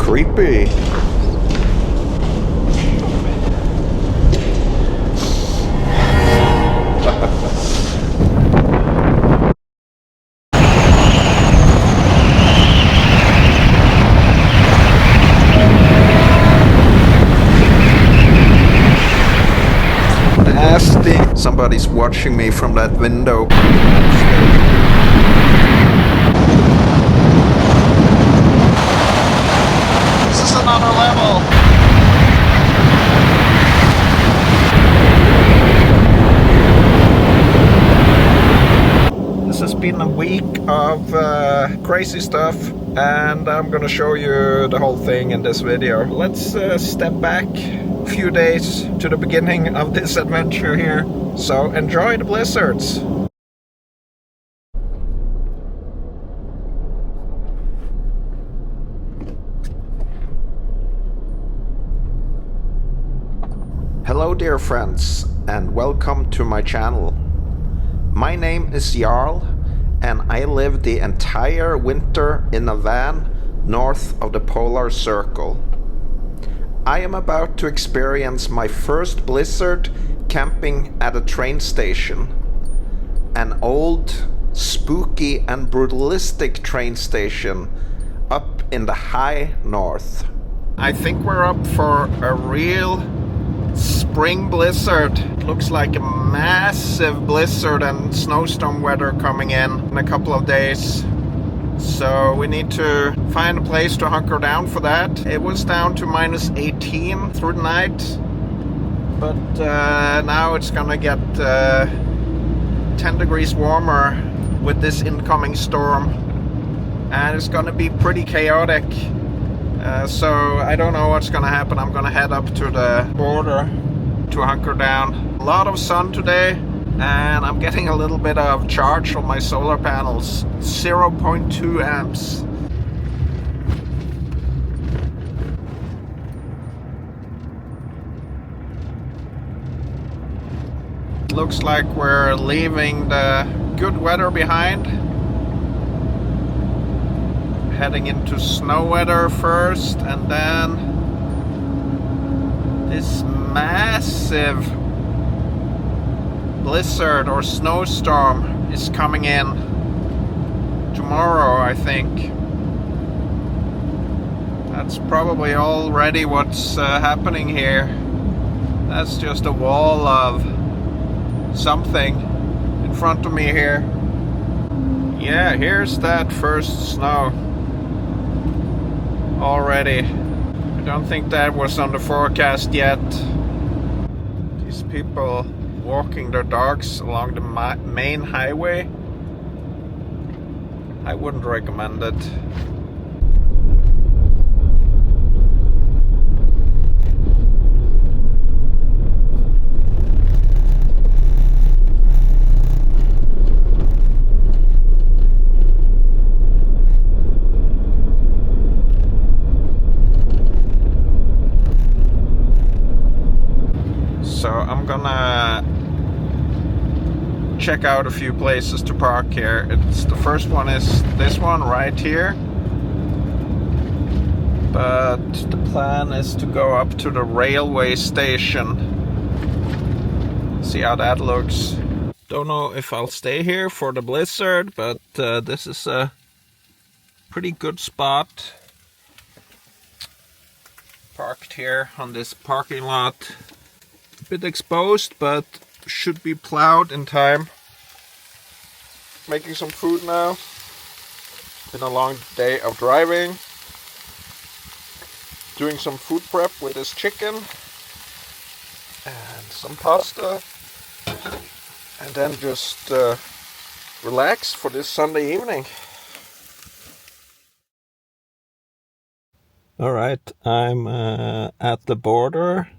creepy. Nasty. Somebody's watching me from that window. This is another level. This has been a week of crazy stuff, and I'm gonna show you the whole thing in this video. Let's step back a few days to the beginning of this adventure here. So enjoy the blizzards. Hello dear friends, and welcome to my channel. My name is Jarl, and I lived the entire winter in a van north of the polar circle. I am about to experience my first blizzard camping at a train station. An old, spooky and brutalistic train station up in the high north. I think we're up for a real spring blizzard. It looks like a massive blizzard and snowstorm weather coming in a couple of days. So we need to find a place to hunker down for that. It was down to minus 18 through the night, but now it's gonna get 10 degrees warmer with this incoming storm, and it's gonna be pretty chaotic. So I don't know what's gonna happen. I'm gonna head up to the border to hunker down. A lot of sun today, and I'm getting a little bit of charge on my solar panels. 0.2 amps. Looks like we're leaving the good weather behind. Heading into snow weather first, and then this massive blizzard or snowstorm is coming in tomorrow, I think. That's probably already what's happening here. That's just a wall of something in front of me here. Yeah, here's that first snow already. I don't think that was on the forecast yet. These people walking their dogs along the main highway, I wouldn't recommend it. So I'm gonna check out a few places to park here. The first one is this one right here, but the plan is to go up to the railway station. See how that looks. Don't know if I'll stay here for the blizzard, but this is a pretty good spot. Parked here on this parking lot. A bit exposed, but should be plowed in time. Making some food now. Been a long day of driving. Doing some food prep with this chicken and some pasta, and then just relax for this Sunday evening. Alright, I'm at the border.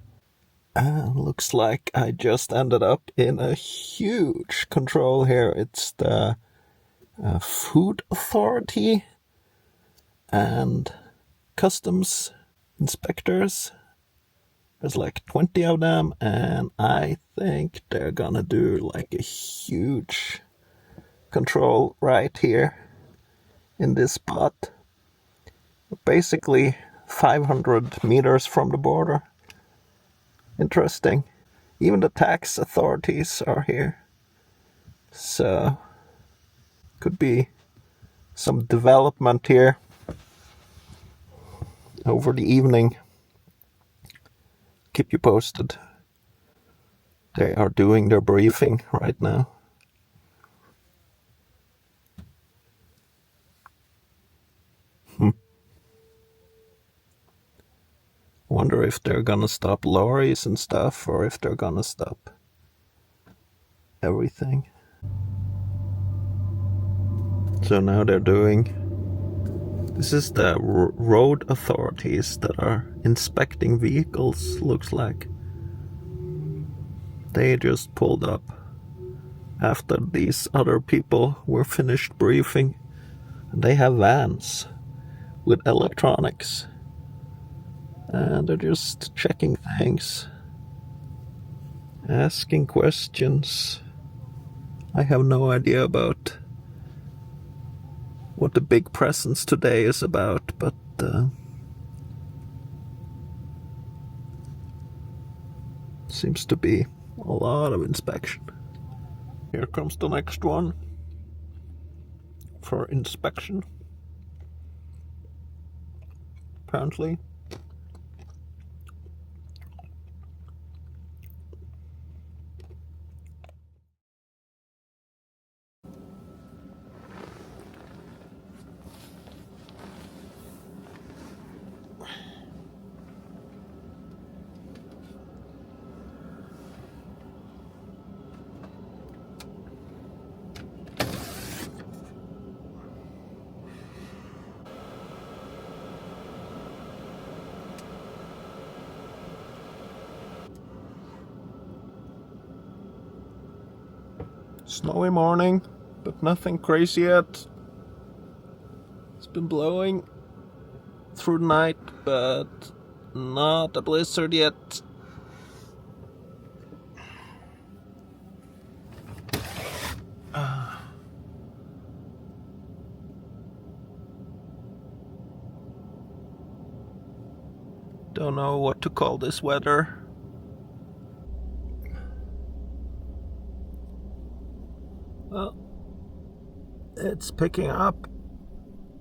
Looks like I just ended up in a huge control here. It's the food authority and customs inspectors. There's like 20 of them, and I think they're gonna do like a huge control right here in this spot. Basically 500 meters from the border. Interesting. Even the tax authorities are here. So, could be some development here over the evening. Keep you posted. They are doing their briefing right now. Wonder if they're gonna stop lorries and stuff, or if they're gonna stop everything. So now they're doing... This is the road authorities that are inspecting vehicles, looks like. They just pulled up after these other people were finished briefing. And they have vans with electronics. And they're just checking things. Asking questions. I have no idea about what the big presence today is about, but seems to be a lot of inspection. Here comes the next one for inspection. Apparently. Snowy morning, but nothing crazy yet. It's been blowing through the night, but not a blizzard yet. Don't know what to call this weather. Well, it's picking up,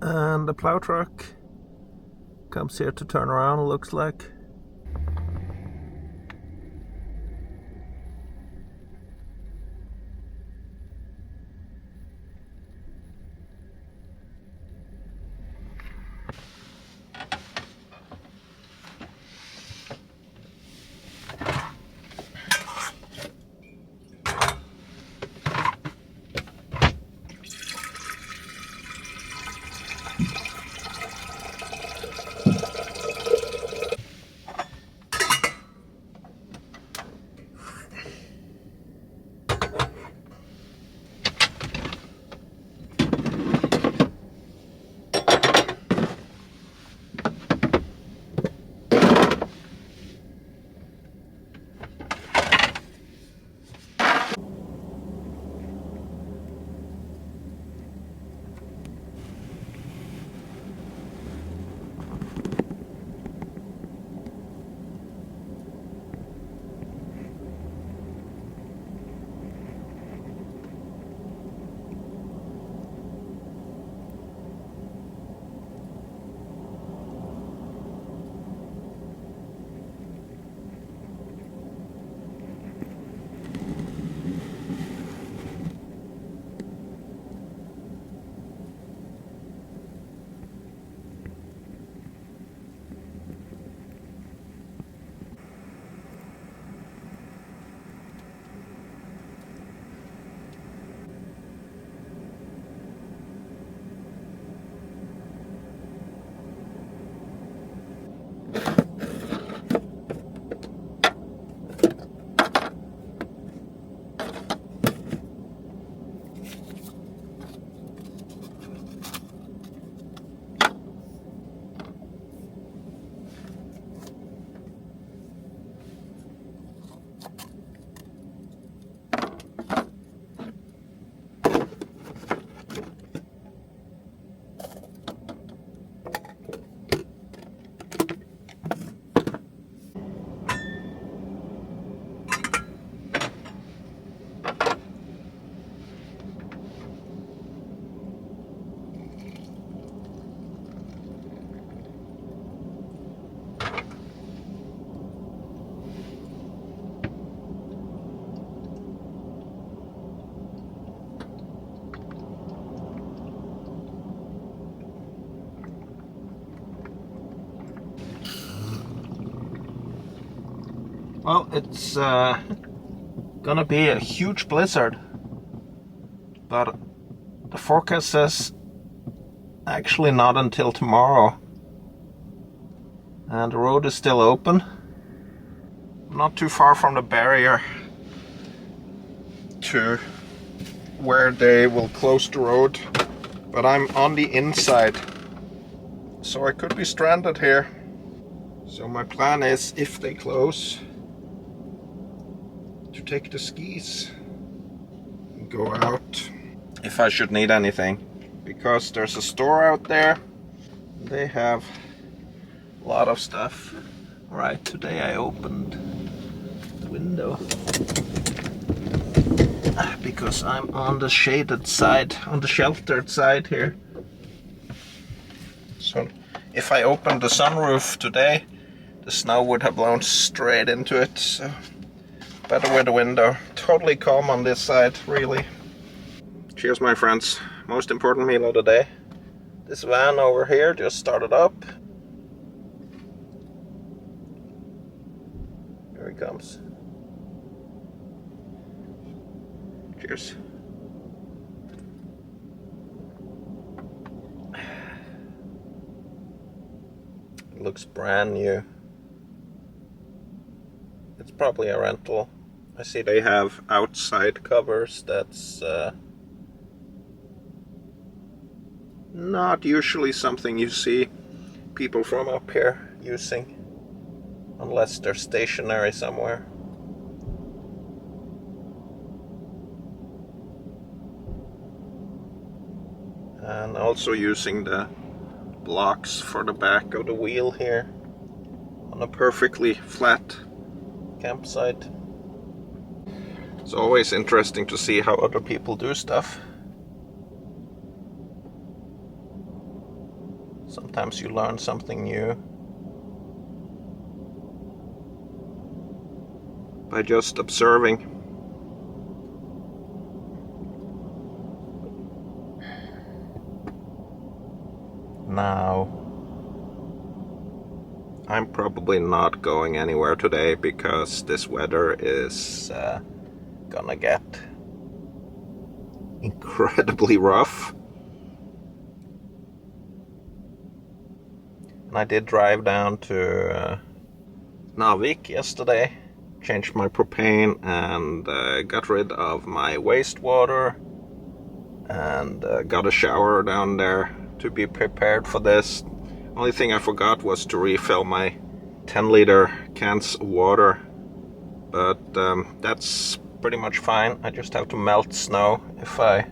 and the plow truck comes here to turn around, it looks like. Well, it's gonna be a huge blizzard, but the forecast says actually not until tomorrow, and the road is still open. Not too far from the barrier to where they will close the road, but I'm on the inside, so I could be stranded here. So my plan is, if they close, to take the skis and go out if I should need anything, because there's a store out there. They have a lot of stuff. Alright, today I opened the window because I'm on the shaded side, on the sheltered side here. So if I opened the sunroof today, the snow would have blown straight into it. So better with the window. Totally calm on this side, really. Cheers, my friends. Most important meal of the day. This van over here just started up. Here he comes. Cheers. It looks brand new. It's probably a rental. I see they have outside covers. That's not usually something you see people from up here using, unless they're stationary somewhere. And also using the blocks for the back of the wheel here on a perfectly flat campsite. It's always interesting to see how other people do stuff. Sometimes you learn something new by just observing. Now, I'm probably not going anywhere today because this weather is gonna get incredibly rough. And I did drive down to Narvik yesterday, changed my propane and got rid of my wastewater, and got a shower down there to be prepared for this. Only thing I forgot was to refill my 10-liter cans of water, but that's pretty much fine. I just have to melt snow if I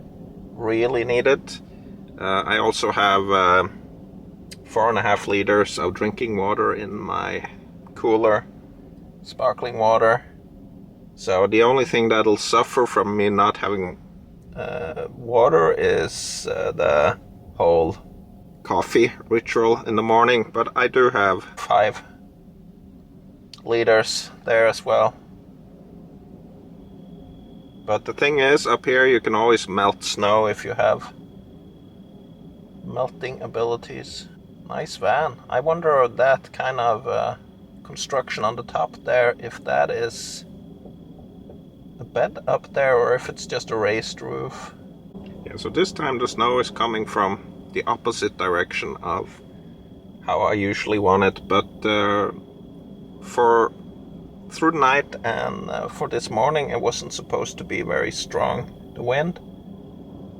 really need it. I also have 4.5 liters of drinking water in my cooler, sparkling water. So the only thing that'll suffer from me not having water is the whole coffee ritual in the morning, but I do have 5 liters there as well. But the thing is, up here you can always melt snow if you have melting abilities. Nice van. I wonder that kind of construction on the top there, if that is a bed up there or if it's just a raised roof. Yeah, so this time the snow is coming from the opposite direction of how I usually want it, but through the night and for this morning it wasn't supposed to be very strong, the wind,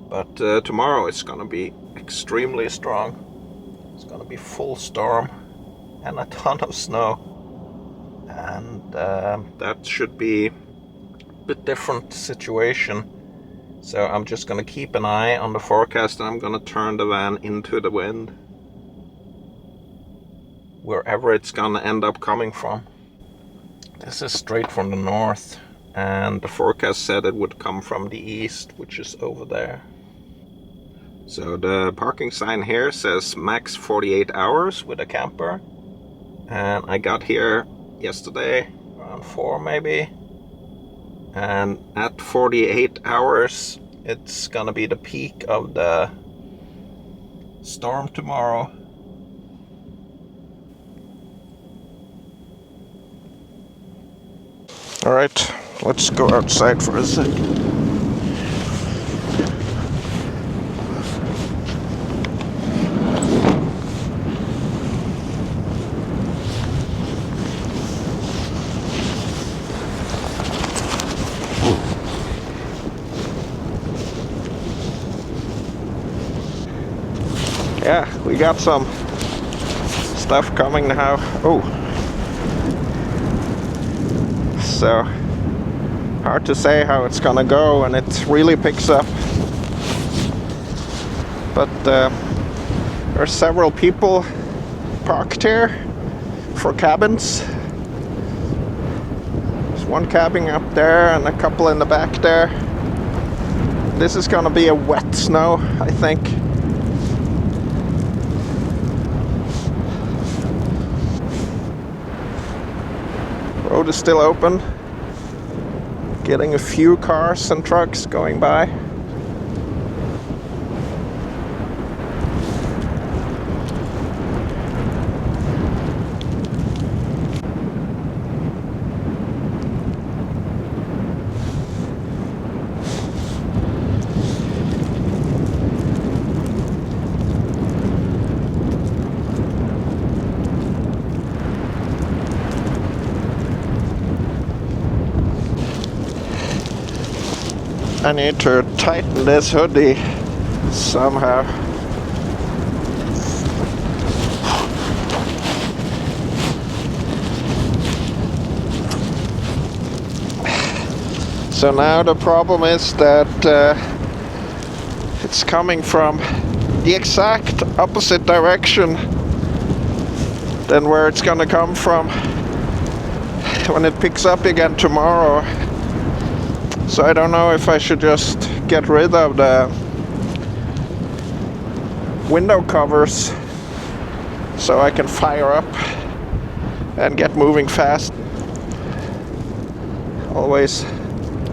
but tomorrow it's gonna be extremely strong. It's gonna be full storm and a ton of snow, and that should be a bit different situation. So I'm just gonna keep an eye on the forecast, and I'm gonna turn the van into the wind, wherever it's gonna end up coming from. This is straight from the north, and the forecast said it would come from the east, which is over there. So the parking sign here says max 48 hours with a camper, and I got here yesterday around 4 maybe, and at 48 hours it's gonna be the peak of the storm tomorrow. Alright, let's go outside for a sec. Yeah, we got some stuff coming now. Oh, so hard to say how it's gonna go when it really picks up. But there are several people parked here for cabins. There's one cabin up there and a couple in the back there. This is gonna be a wet snow, I think. Road is still open. Getting a few cars and trucks going by. I need to tighten this hoodie somehow. So now the problem is that it's coming from the exact opposite direction than where it's gonna come from when it picks up again tomorrow. So I don't know if I should just get rid of the window covers so I can fire up and get moving fast. Always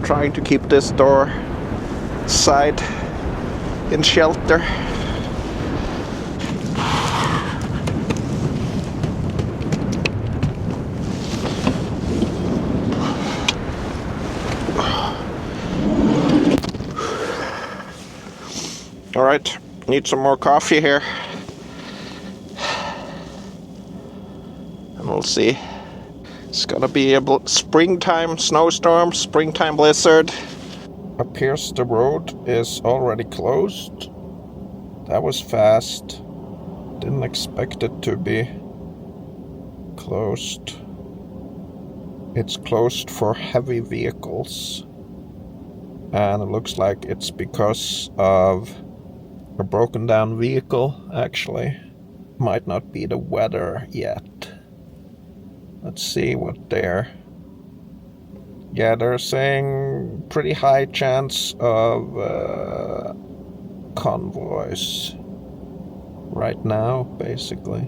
trying to keep this door side in shelter. Alright, need some more coffee here. And we'll see. It's gonna be a springtime snowstorm, springtime blizzard. Appears the road is already closed. That was fast. Didn't expect it to be closed. It's closed for heavy vehicles. And it looks like it's because of a broken down vehicle, actually. Might not be the weather yet. Let's see what they're... Yeah, they're saying pretty high chance of convoys right now, basically.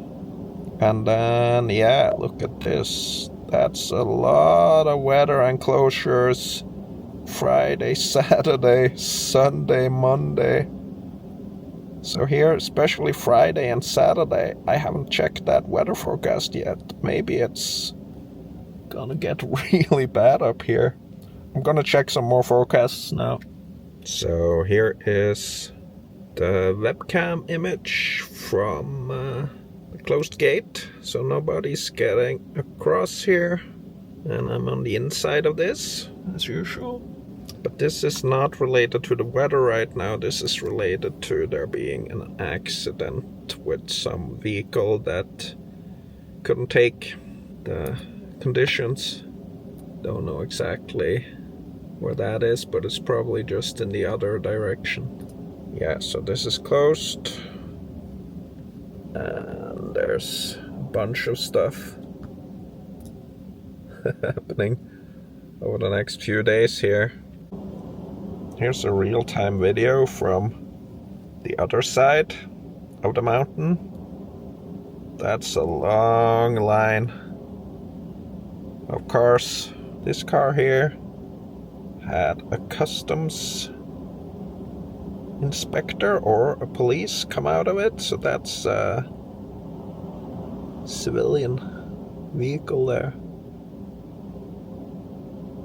And then, yeah, look at this. That's a lot of weather enclosures. Friday, Saturday, Sunday, Monday. So here, especially Friday and Saturday, I haven't checked that weather forecast yet. Maybe it's gonna get really bad up here. I'm gonna check some more forecasts now. So here is the webcam image from the closed gate. So nobody's getting across here. And I'm on the inside of this, as usual. But this is not related to the weather right now. This is related to there being an accident with some vehicle that couldn't take the conditions. Don't know exactly where that is, but it's probably just in the other direction. Yeah, so this is closed. And there's a bunch of stuff happening over the next few days here. Here's a real-time video from the other side of the mountain. That's a long line of cars. This car here had a customs inspector or a police come out of it, so that's a civilian vehicle there.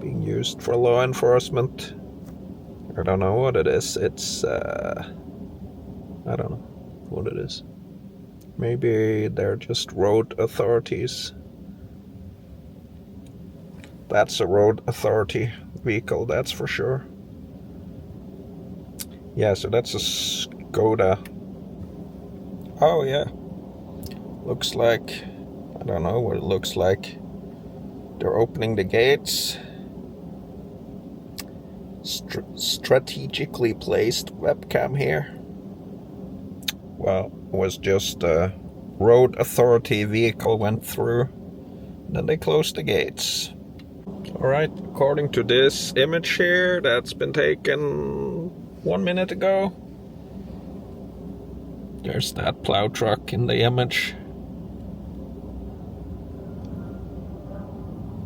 being used for law enforcement. I don't know what it is. It's I don't know what it is. Maybe they're just road authorities. That's a road authority vehicle, that's for sure. Yeah, so that's a Skoda. Oh yeah. Looks like, I don't know what it looks like. They're opening the gates. Strategically placed webcam here. Well, it was just a road authority vehicle went through. Then they closed the gates. Alright, according to this image here that's been taken 1 minute ago, there's that plow truck in the image.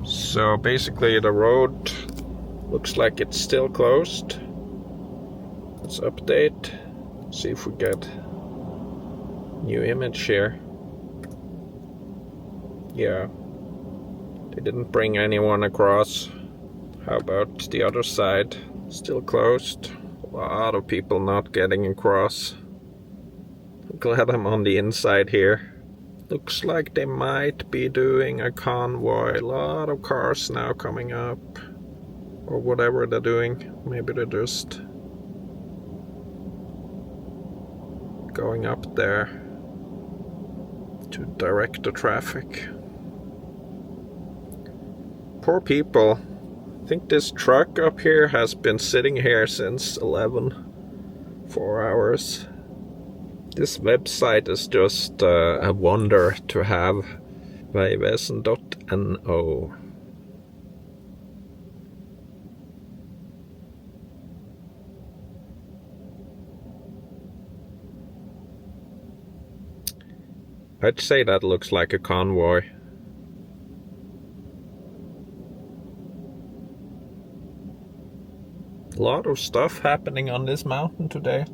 So basically the road looks like it's still closed. Let's update, see if we get new image here. Yeah, they didn't bring anyone across. How about the other side? Still closed. A lot of people not getting across. I'm glad I'm on the inside here. Looks like they might be doing a convoy. A lot of cars now coming up. Or whatever they're doing. Maybe they're just going up there to direct the traffic. Poor people. I think this truck up here has been sitting here since 4 hours. This website is just a wonder to have. Vegvesen.no. I'd say that looks like a convoy. A lot of stuff happening on this mountain today.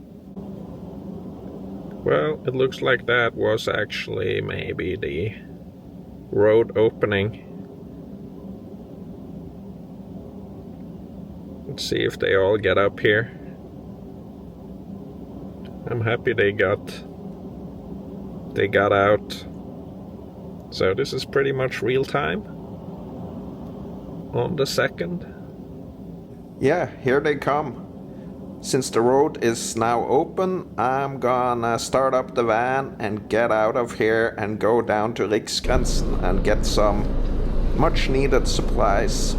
Well, it looks like that was actually maybe the road opening. Let's see if they all get up here. I'm happy they got out. So this is pretty much real time on the 2nd. Yeah, here they come. Since the road is now open, I'm gonna start up the van and get out of here and go down to Riksgrensen and get some much needed supplies.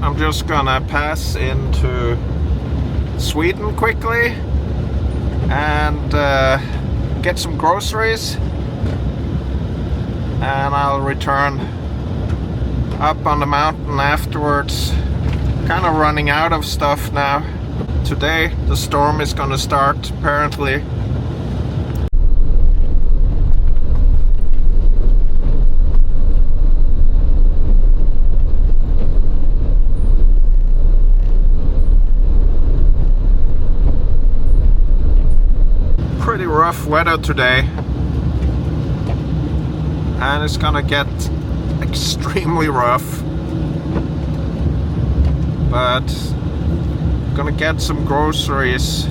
I'm just gonna pass into Sweden quickly and get some groceries, and I'll return up on the mountain afterwards. Kind of running out of stuff now. Today the storm is gonna start apparently. Pretty rough weather today, and it's gonna get extremely rough, but gonna get some groceries.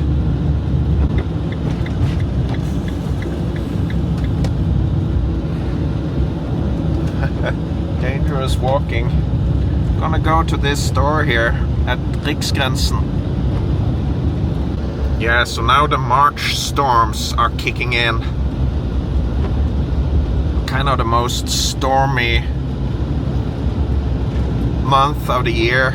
Dangerous walking. Gonna go to this store here at Riksgrensen. Yeah, so now the March storms are kicking in. kind of the most stormy month of the year.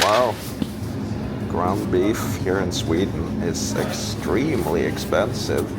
Wow, ground beef here in Sweden is extremely expensive.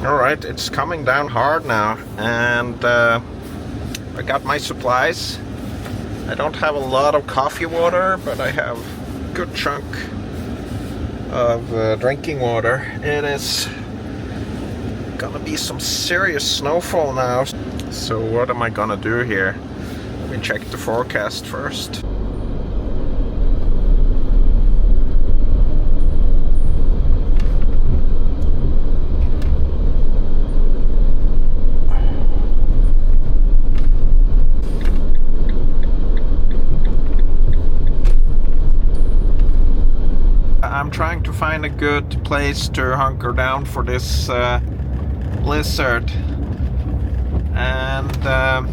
Alright, it's coming down hard now, and I got my supplies. I don't have a lot of coffee water, but I have a good chunk of drinking water. It is gonna be some serious snowfall now. So what am I gonna do here? Let me check the forecast first. I'm trying to find a good place to hunker down for this blizzard, and I'm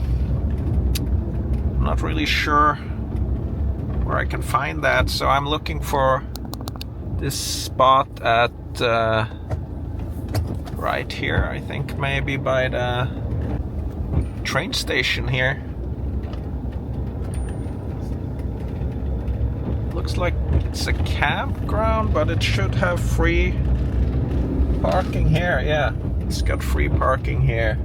not really sure where I can find that, so I'm looking for this spot at right here, I think maybe by the train station here. Looks like it's a campground, but it should have free parking here. Yeah, it's got free parking here.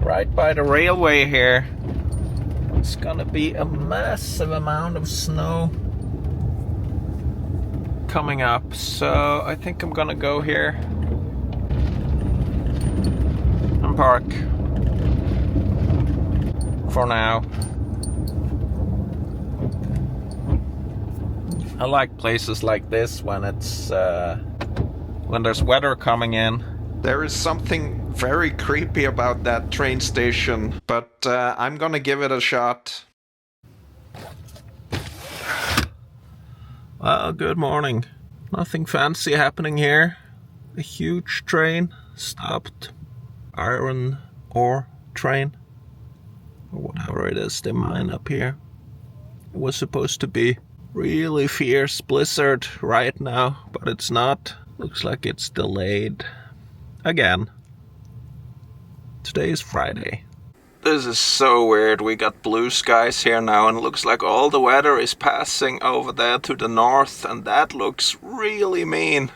Right by the railway here. It's gonna be a massive amount of snow coming up. So I think I'm gonna go here and park for now. I like places like this when it's when there's weather coming in. There is something very creepy about that train station, but I'm gonna give it a shot. Well, good morning. Nothing fancy happening here. A huge train stopped. Iron ore train, or whatever it is they mine up here. It was supposed to be really fierce blizzard right now, but it's not. Looks like it's delayed again. Today is Friday. This is so weird. We got blue skies here now, and it looks like all the weather is passing over there to the north, and that looks really mean.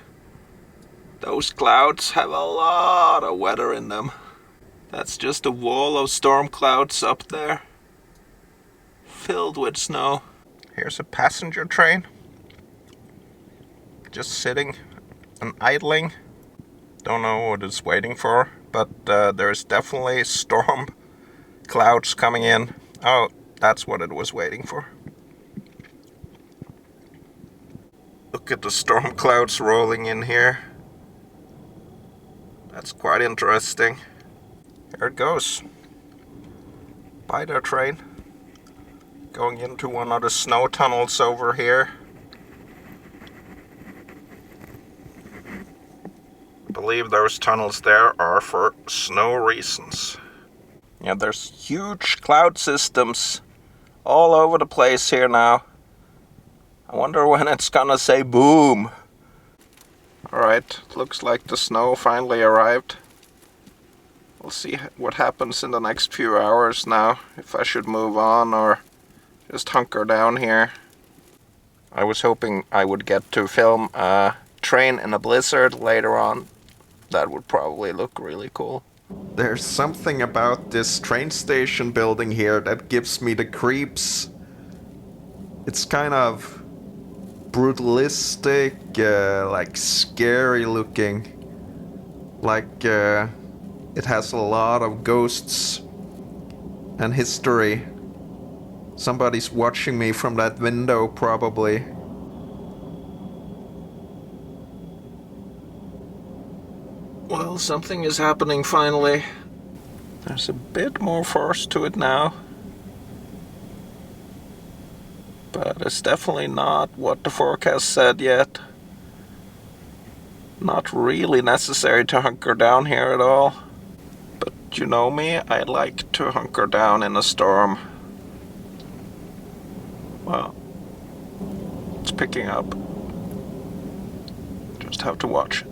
Those clouds have a lot of weather in them. That's just a wall of storm clouds up there, filled with snow. Here's a passenger train, just sitting and idling. Don't know what it's waiting for, but there's definitely storm clouds coming in. Oh, that's what it was waiting for. Look at the storm clouds rolling in here. That's quite interesting. Here it goes. By their train. Going into one of the snow tunnels over here. I believe those tunnels there are for snow reasons. Yeah, there's huge cloud systems all over the place here now. I wonder when it's gonna say boom. Alright, looks like the snow finally arrived. We'll see what happens in the next few hours now, if I should move on or just hunker down here. I was hoping I would get to film a train in a blizzard later on. That would probably look really cool. There's something about this train station building here that gives me the creeps. It's kind of brutalistic, like scary looking. Like it has a lot of ghosts and history. Somebody's watching me from that window, probably. Well, something is happening finally. There's a bit more force to it now. But it's definitely not what the forecast said yet. Not really necessary to hunker down here at all. But you know me, I like to hunker down in a storm. Well, it's picking up. Just have to watch it.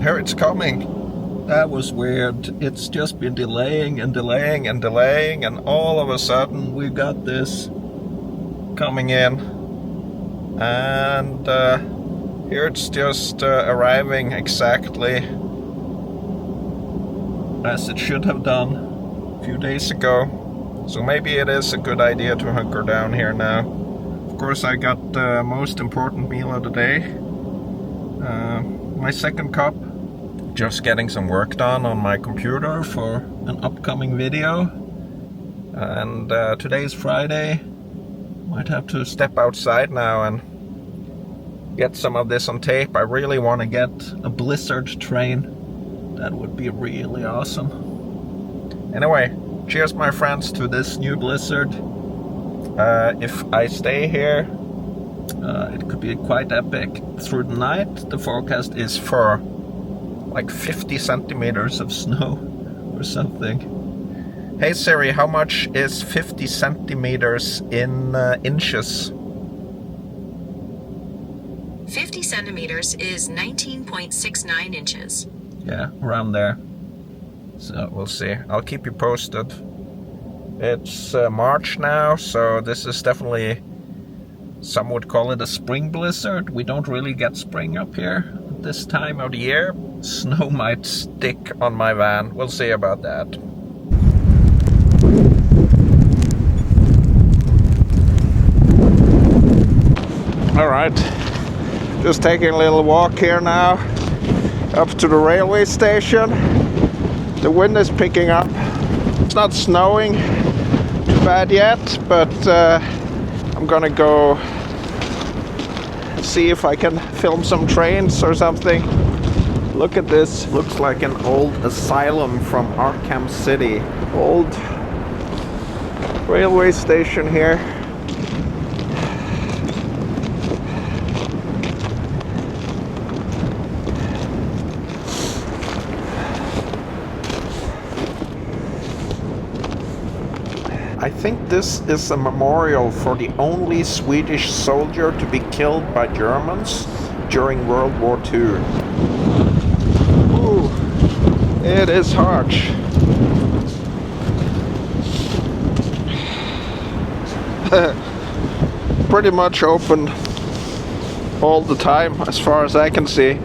Here it's coming. That was weird. It's just been delaying and delaying and delaying, and all of a sudden we got this coming in. And here it's just arriving exactly as it should have done a few days ago. So maybe it is a good idea to hunker down here now. Of course, I got the most important meal of the day. My second cup. Just getting some work done on my computer for an upcoming video. And today's Friday. Might have to step outside now and get some of this on tape. I really want to get a blizzard train. That would be really awesome. Anyway, cheers my friends to this new blizzard. If I stay here, it could be quite epic. Through the night, the forecast is for like 50 centimeters of snow or something. Hey Siri, how much is 50 centimeters in inches? 50 centimeters is 19.69 inches. Yeah, around there. So we'll see. I'll keep you posted. It's March now, so this is definitely, some would call it a spring blizzard. We don't really get spring up here at this time of the year. Snow might stick on my van. We'll see about that. Alright, just taking a little walk here now up to the railway station. The wind is picking up. It's not snowing too bad yet, but I'm gonna go see if I can film some trains or something. Look at this. Looks like an old asylum from Arkham City. Old railway station here. I think this is a memorial for the only Swedish soldier to be killed by Germans during World War II. Ooh, it is harsh. Pretty much open all the time as far as I can see.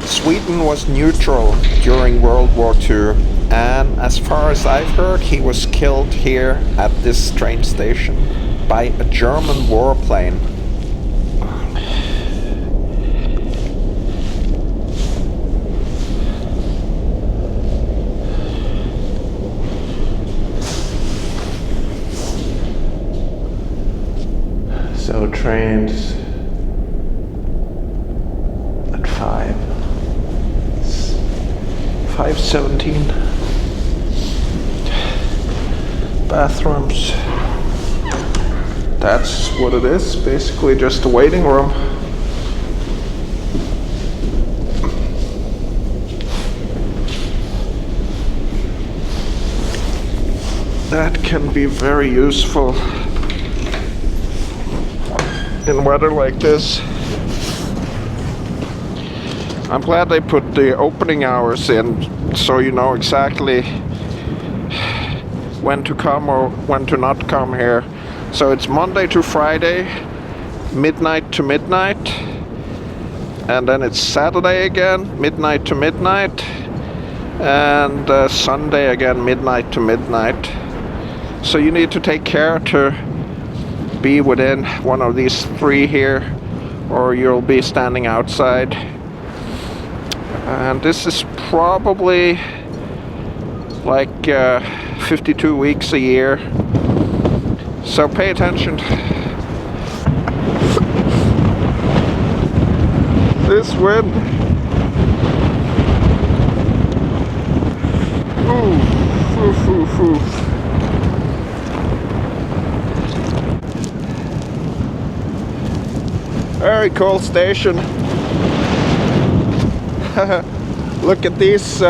Sweden was neutral during World War II, and as far as I've heard, he was killed here at this train station by a German warplane. So trains at 5:17. Bathrooms. That's what it is, basically just a waiting room. That can be very useful in weather like this. I'm glad they put the opening hours in, so you know exactly when to come or when to not come here. So it's Monday to Friday, midnight to midnight, and then it's Saturday again, midnight to midnight, and Sunday again, midnight to midnight. So you need to take care to be within one of these three here, or you'll be standing outside. And this is probably like 52 weeks a year, so pay attention. This wind. Ooh, oof, oof, oof. Very cool station. Look at these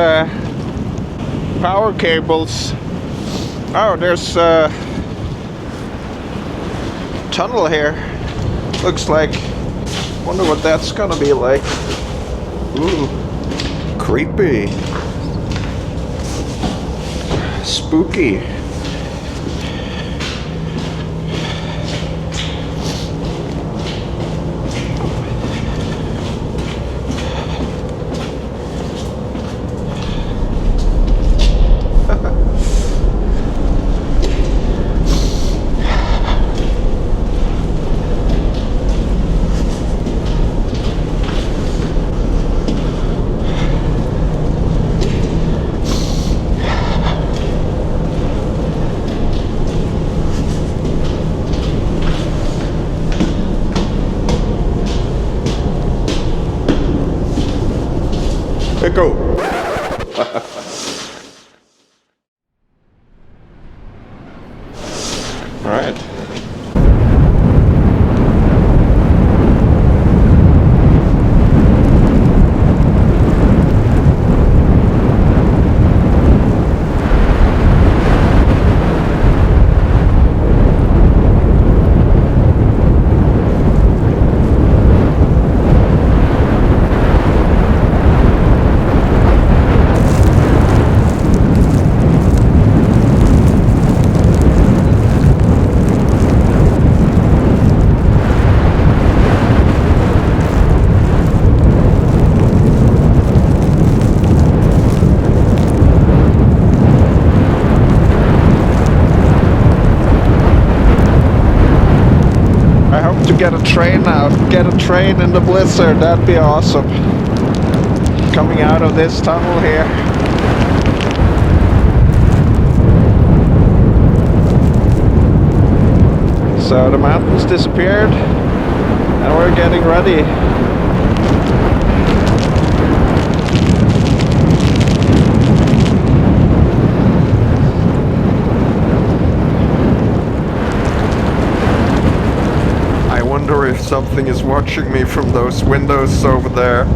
power cables. Oh, there's a tunnel here. Looks like, wonder what that's gonna be like. Ooh, creepy. Spooky. Go. All right. to get a train now. Get a train in the blizzard. That'd be awesome. Coming out of this tunnel here. So the mountains disappeared and we're getting ready. I wonder if something is watching me from those windows over there.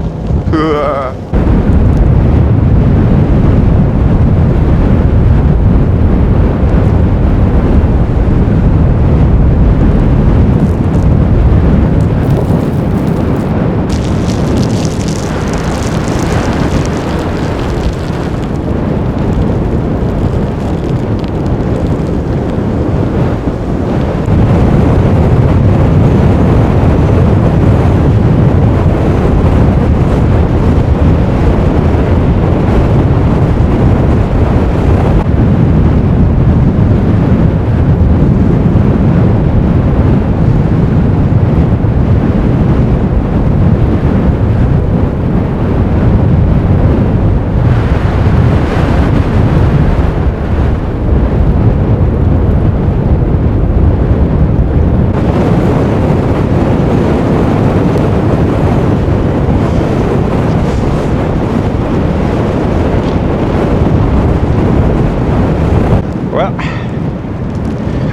Well,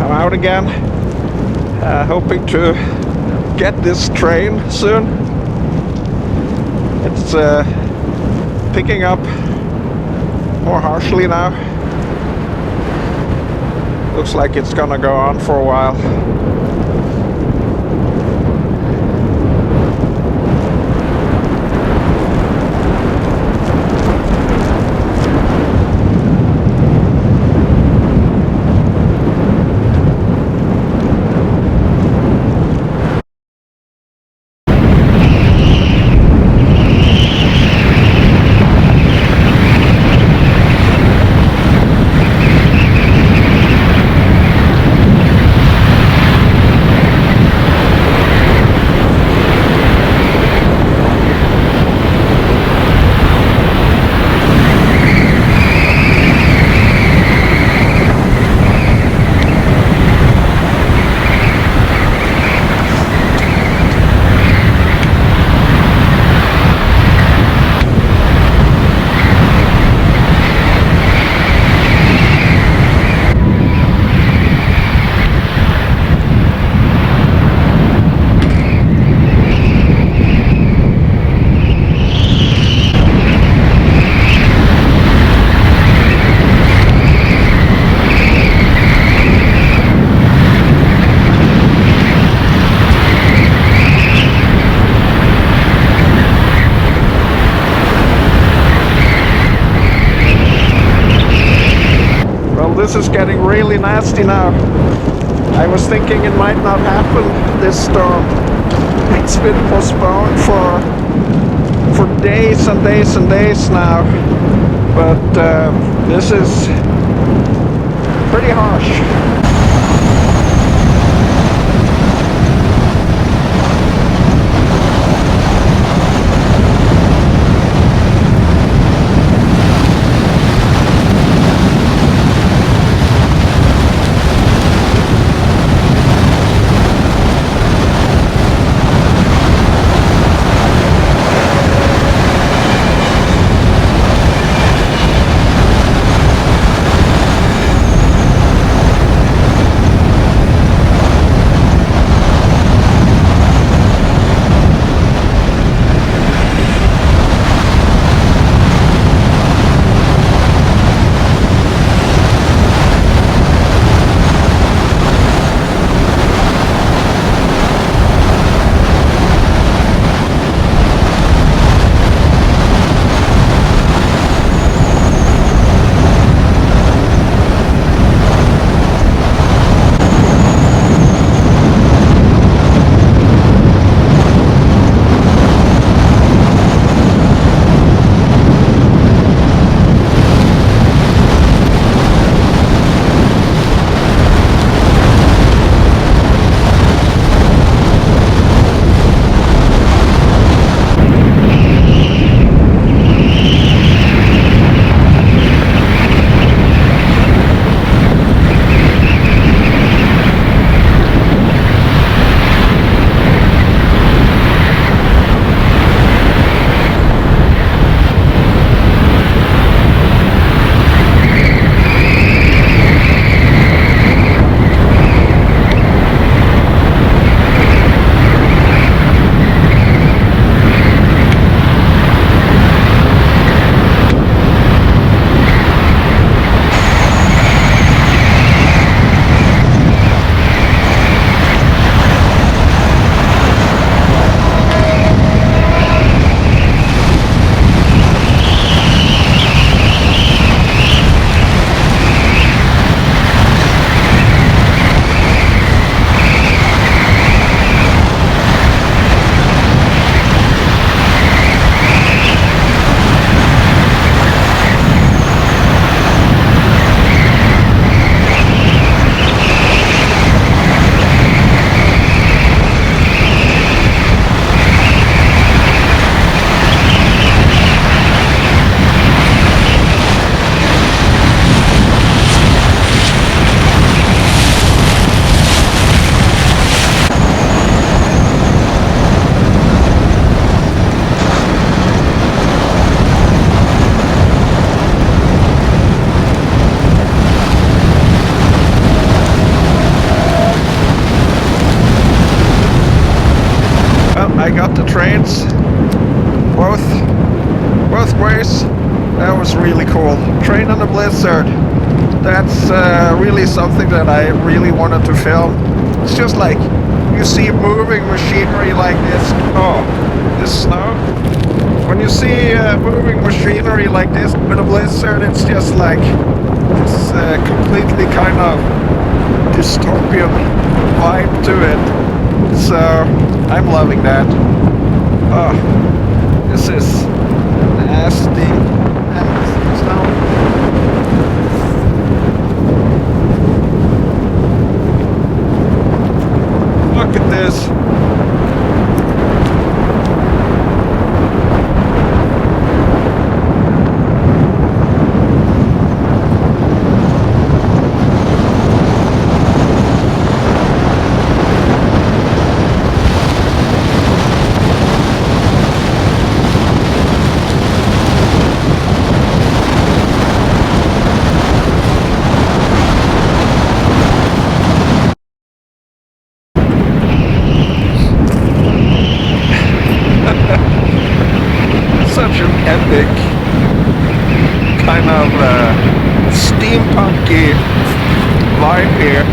I'm out again, hoping to get this train soon. It's picking up more harshly now. Looks like it's gonna go on for a while. This is getting really nasty now. I was thinking it might not happen, this storm. It's been postponed for days and days and days now. But this is pretty harsh. I got the trains both ways. That was really cool. Train in a blizzard. That's really something that I really wanted to film. It's just like you see moving machinery like this. Oh, this snow. When you see moving machinery like this with a blizzard, it's just like this completely kind of dystopian vibe to it. So I'm loving that. Oh, this is nasty and snow. Look at this. Such an epic kind of steampunky vibe here.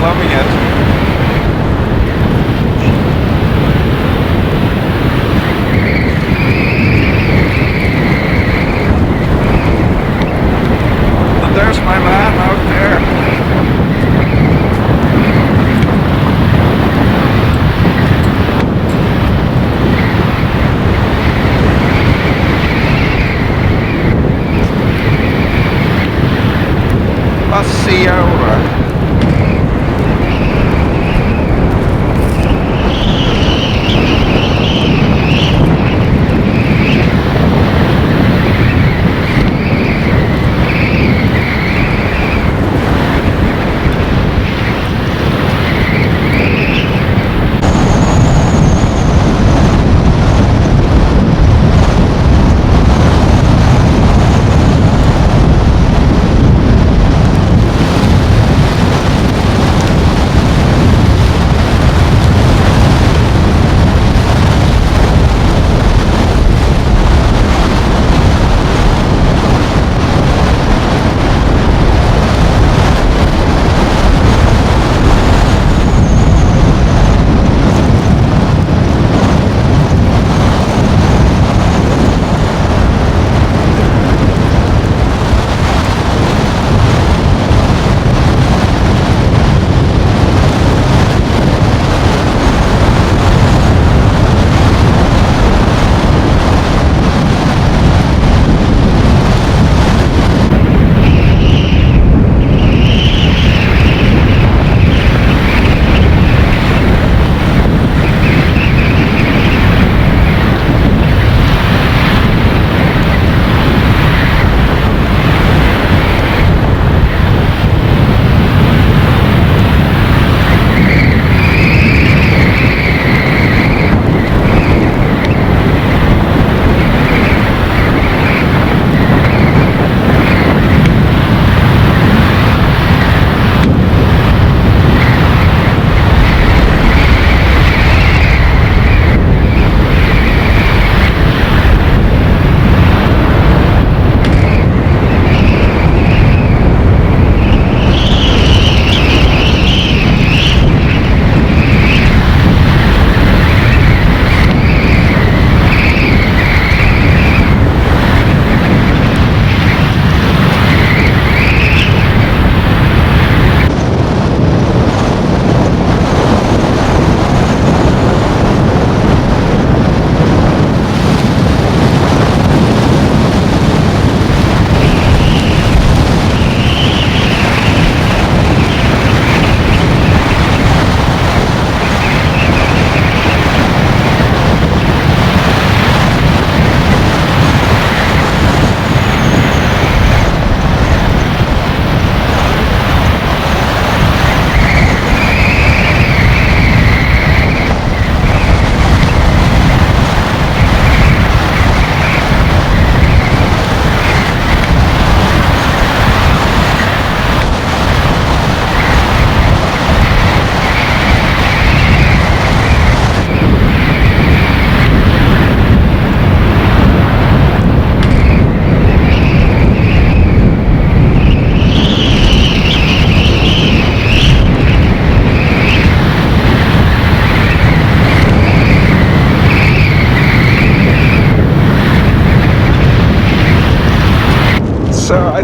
Loving it. And there's my van out there. See over.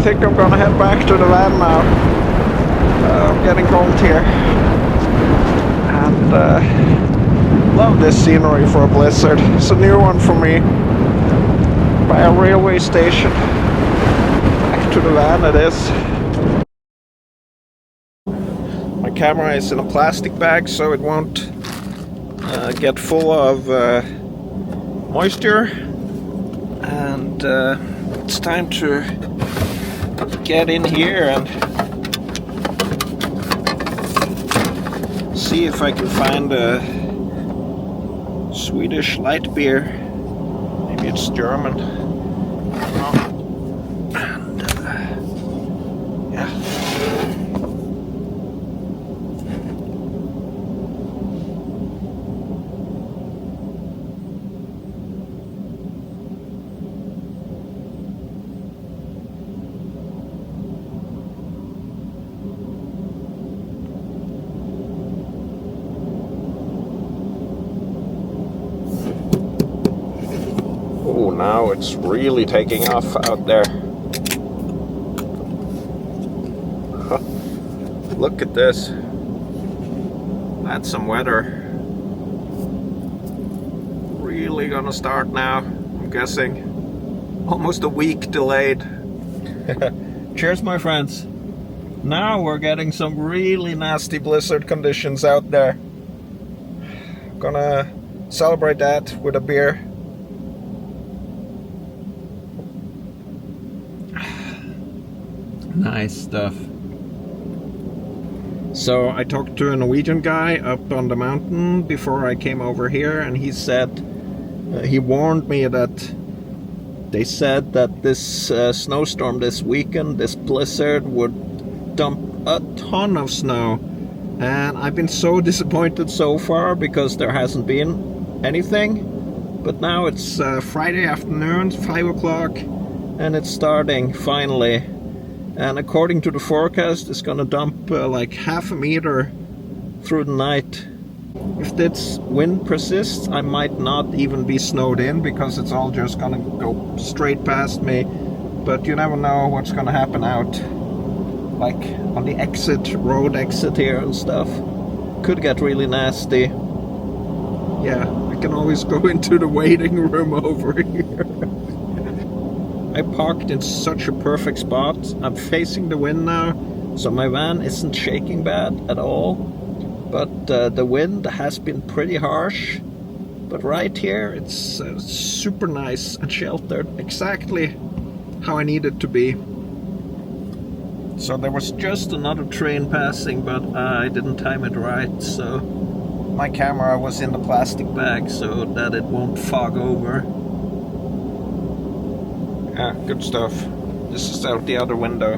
think I'm gonna head back to the van now. I'm getting cold here. And love this scenery for a blizzard. It's a new one for me. By a railway station. Back to the van it is. My camera is in a plastic bag so it won't get full of moisture. And it's time to get in here and see if I can find a Swedish light beer. Maybe it's German. And yeah. Oh, now it's really taking off out there. Look at this. That's some weather. Really gonna start now, I'm guessing. Almost a week delayed. Cheers, my friends. Now we're getting some really nasty blizzard conditions out there. Gonna celebrate that with a beer. Nice stuff. So I talked to a Norwegian guy up on the mountain before I came over here, and he said, he warned me that they said that this snowstorm this weekend, this blizzard, would dump a ton of snow. And I've been so disappointed so far because there hasn't been anything. But now it's Friday afternoon, 5 o'clock, and it's starting finally. And according to the forecast, it's gonna dump like half a meter through the night. If this wind persists, I might not even be snowed in because it's all just gonna go straight past me. But you never know what's gonna happen out, like on the road exit here and stuff. Could get really nasty. Yeah, I can always go into the waiting room over here. I parked in such a perfect spot. I'm facing the wind now, so my van isn't shaking bad at all. But the wind has been pretty harsh. But right here, it's super nice and sheltered, exactly how I need it to be. So there was just another train passing, but I didn't time it right, so my camera was in the plastic bag so that it won't fog over. Yeah, good stuff. This is out the other window.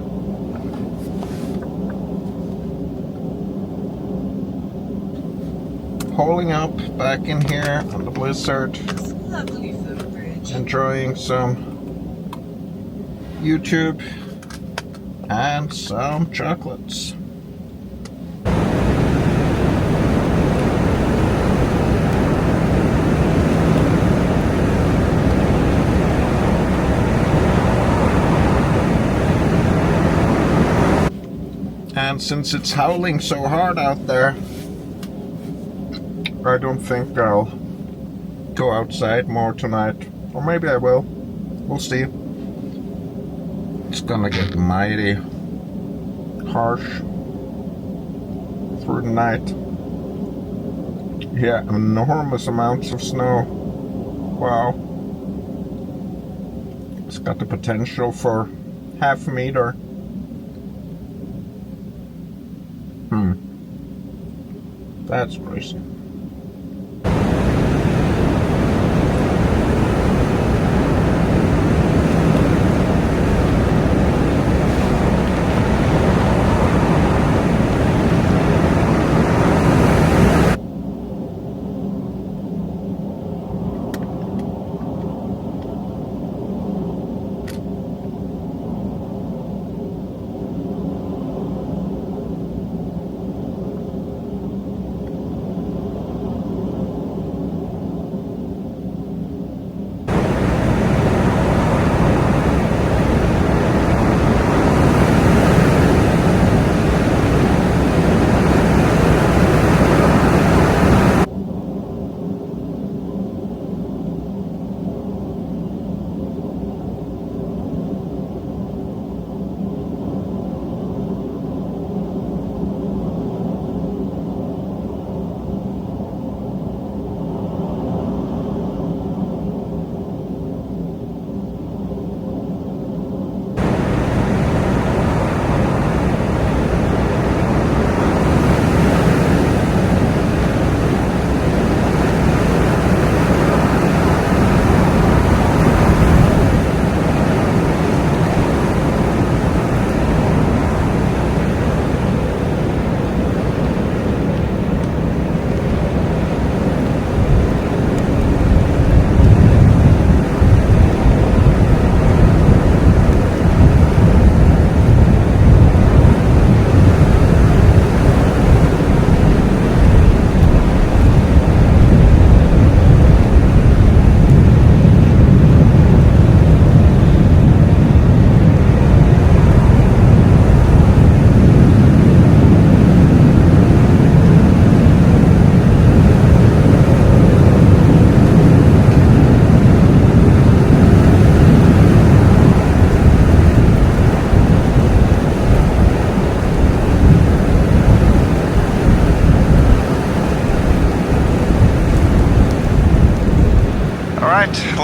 Holding up back in here on the blizzard. Lovely footbridge. Enjoying some YouTube and some chocolates. And since it's howling so hard out there, I don't think I'll go outside more tonight. Or maybe I will. We'll see. It's gonna get mighty harsh through the night. Yeah, enormous amounts of snow. Wow. It's got the potential for half a meter. That's crazy.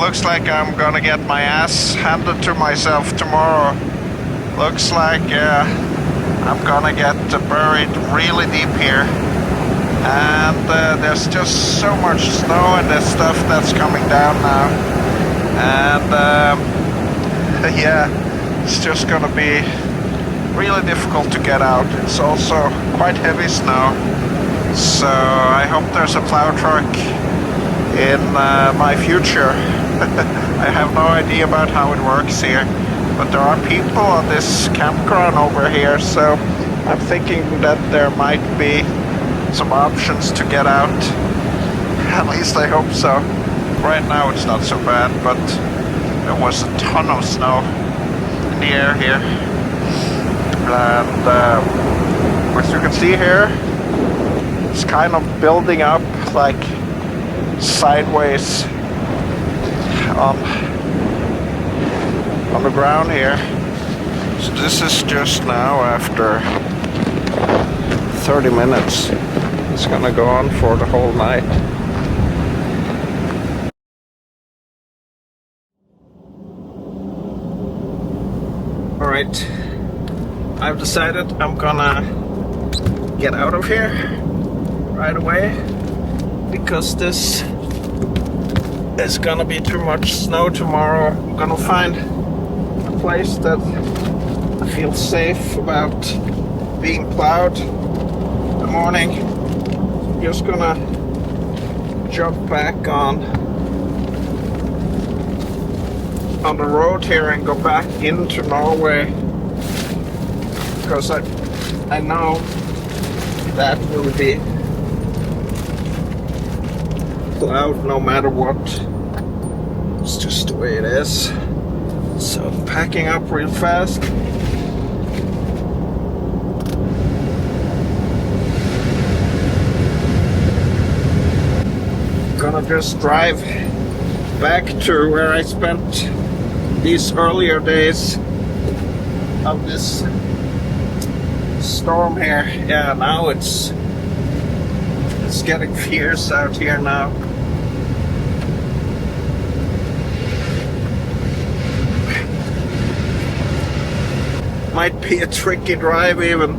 looks like I'm gonna get my ass handed to myself tomorrow. Looks like I'm gonna get buried really deep here. And there's just so much snow and there's stuff that's coming down now. And yeah, it's just gonna be really difficult to get out. It's also quite heavy snow. So I hope there's a plow truck in my future. I have no idea about how it works here, but there are people on this campground over here, so I'm thinking that there might be some options to get out. At least I hope so. Right now it's not so bad, but there was a ton of snow in the air here. And as you can see here, it's kind of building up like sideways on the ground here. So this is just now after 30 minutes. It's gonna go on for the whole night. Alright, I've decided I'm gonna get out of here right away because this is gonna be too much snow tomorrow. I'm gonna find a place that I feel safe about being plowed in the morning. Just gonna jump back on the road here and go back into Norway because I know that will be plowed no matter what. It's just the way it is. So I'm packing up real fast. Gonna just drive back to where I spent these earlier days of this storm here. Yeah, now it's getting fierce out here now. Might be a tricky drive even.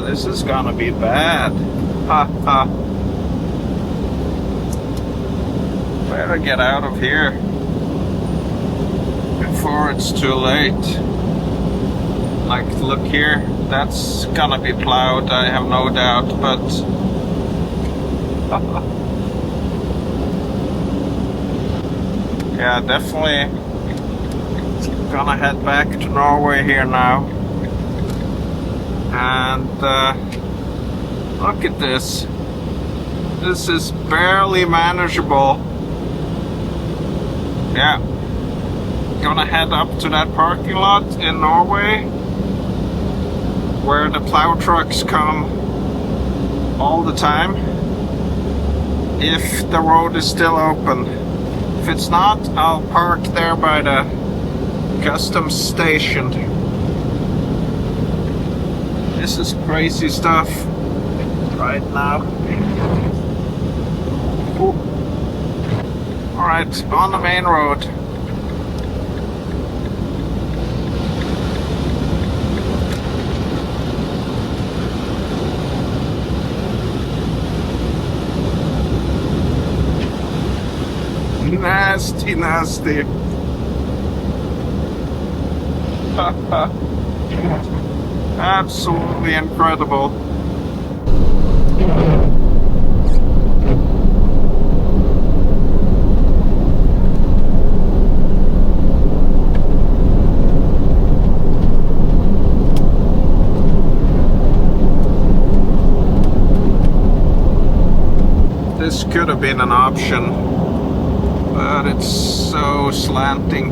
This is gonna be bad. Ha ha. Better get out of here before it's too late. Like, look here, that's gonna be plowed, I have no doubt, but yeah, definitely gonna head back to Norway here now. And look at this. This is barely manageable. Yeah. Gonna head up to that parking lot in Norway where the plow trucks come all the time. If the road is still open. If it's not, I'll park there by the customs station. This is crazy stuff right now. Alright, on the main road. Nasty, nasty. Absolutely incredible. This could have been an option, but it's so slanting.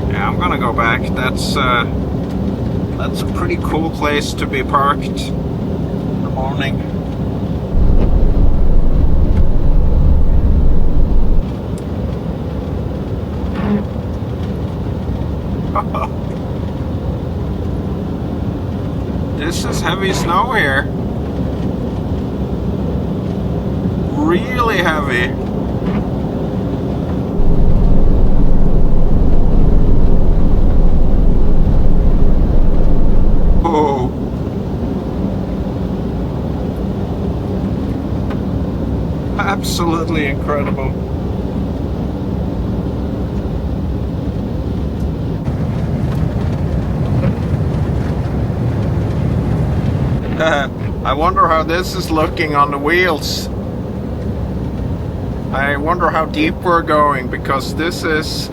Yeah, I'm gonna go back. That's a pretty cool place to be parked in the morning. This is heavy snow here. Really heavy. Oh. Absolutely incredible. I wonder how this is looking on the wheels. I wonder how deep we're going, because this is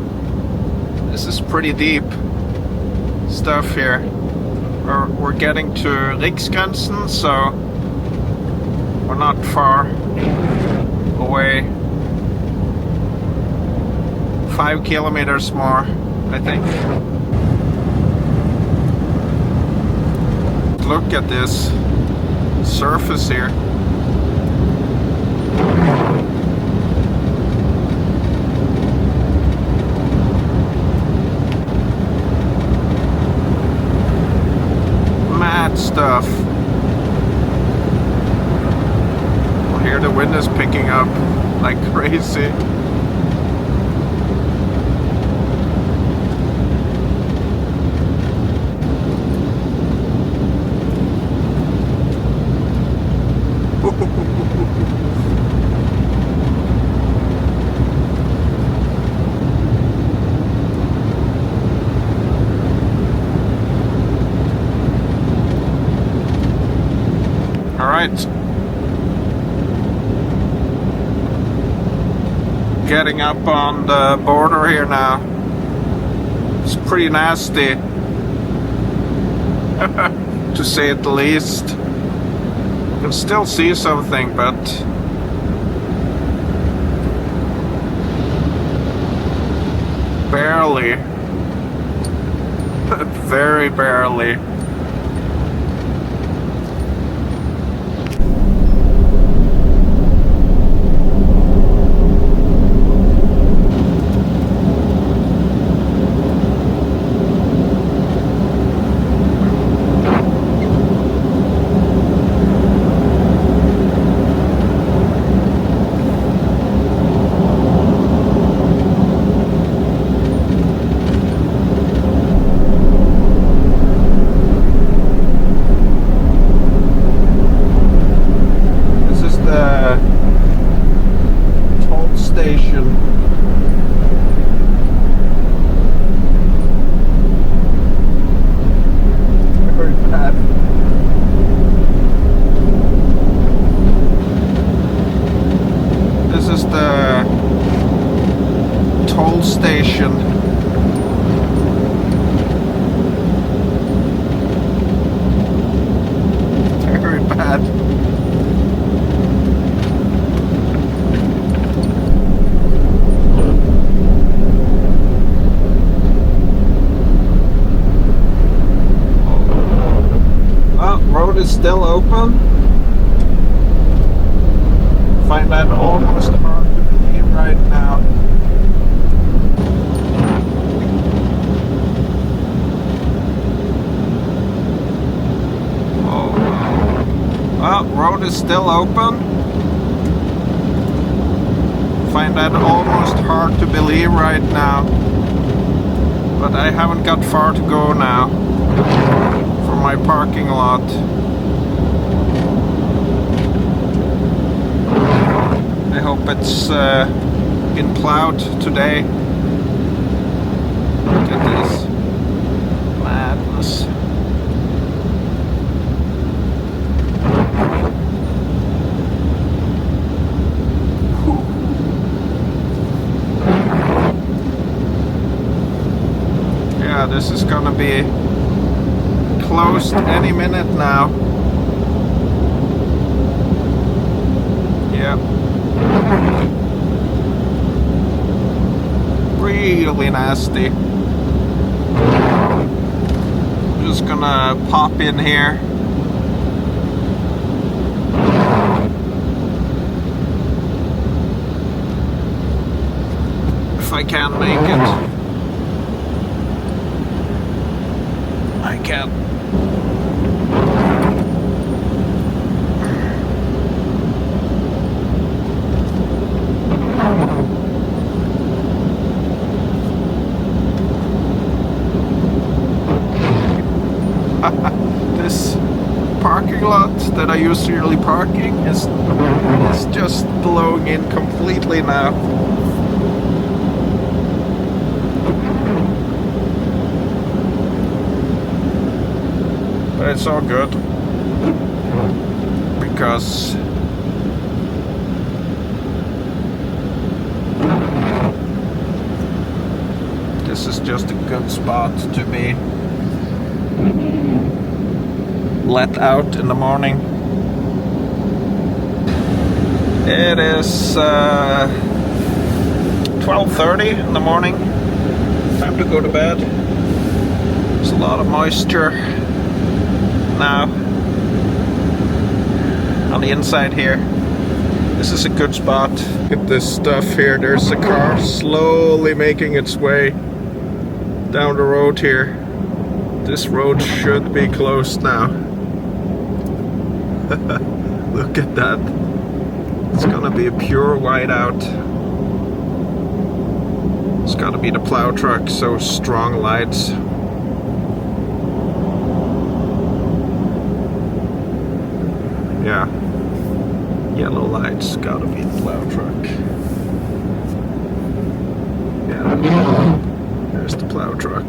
pretty deep stuff here. We're getting to Riksgrensen, so we're not far away. 5 kilometers more, I think. Look at this surface here. Mad stuff. Well, here the wind is picking up like crazy. Alright. Getting up on the border here now. It's pretty nasty, to say it the least. You can still see something, but barely. Very barely. Station. Very bad. This is the toll station. Very bad. Road is still open. Find that almost hard to believe right now. Oh. Well, road is still open. Find that almost hard to believe right now. But I haven't got far to go now from my parking lot. I hope it's been plowed today. Look at this madness. Yeah, this is gonna be closed any minute now. Yep. Really nasty. just gonna pop in here. If I can make it. I can. This parking lot that I used to usually parking is just blowing in completely now. But it's all good because this is just a good spot to be let out in the morning. It is 12:30 in the morning. Time to go to bed. There's a lot of moisture now on the inside here. This is a good spot. Look at this stuff here. There's a car slowly making its way down the road here. This road should be closed now. Look at that. It's gonna be a pure whiteout. It's gotta be the plow truck, so strong lights. Yeah. Yellow lights, gotta be the plow truck. Yeah. There's the plow truck.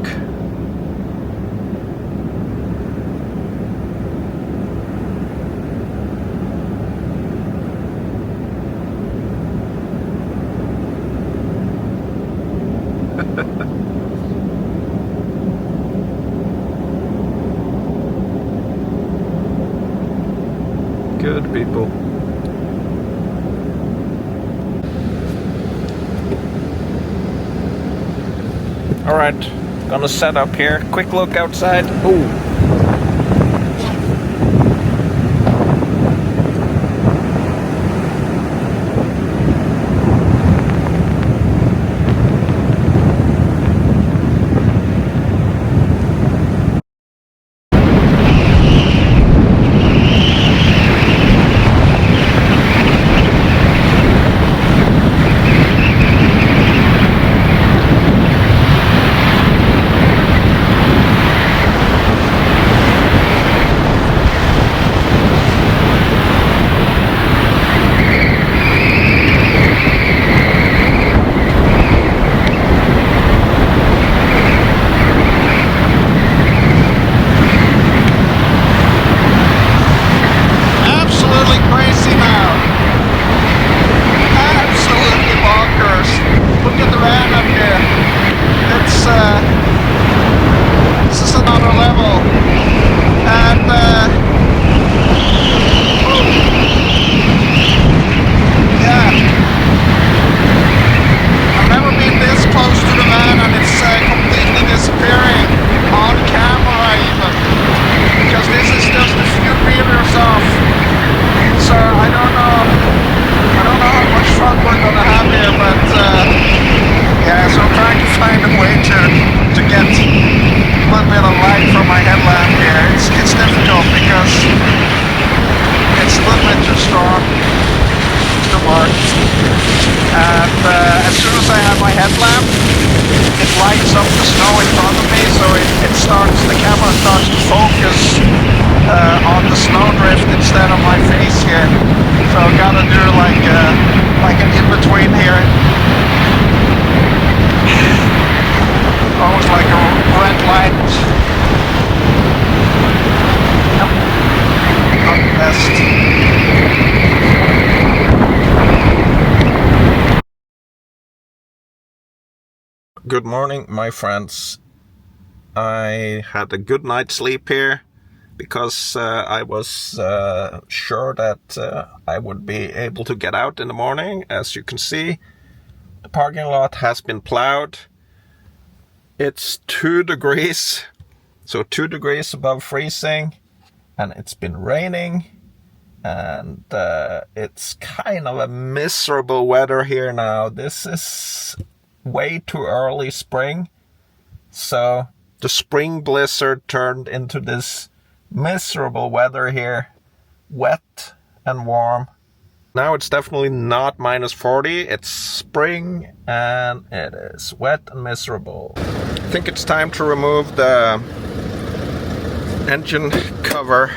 Good people. All right, gonna set up here. Quick look outside. Ooh. headlamp, it lights up the snow in front of me, so the camera starts to focus on the snowdrift instead of my face here. So I've got to do like an in-between here. Almost like a red light. Yep. Not the best. Good morning, my friends. I had a good night's sleep here because I was sure that I would be able to get out in the morning. As you can see, the parking lot has been plowed. It's 2 degrees So 2 degrees above freezing, and it's been raining, and it's kind of a miserable weather here now. This is way too early spring, so the spring blizzard turned into this miserable weather here, wet and warm. Now it's definitely not minus 40, it's spring and it is wet and miserable. I think it's time to remove the engine cover.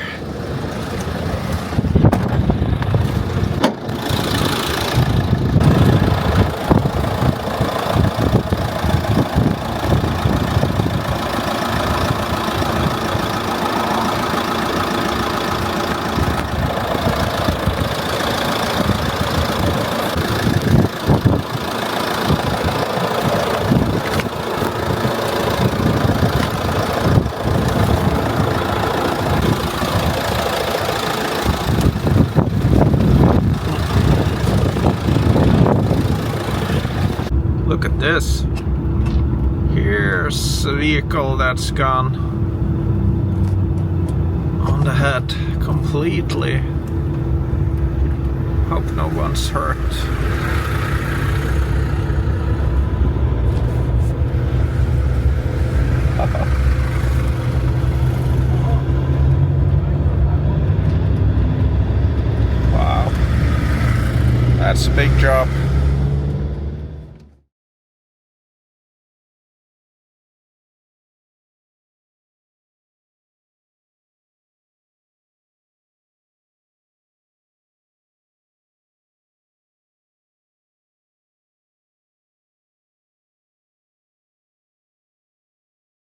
Look at this. Here's a vehicle that's gone on the head completely. Hope no one's hurt. Wow. That's a big job.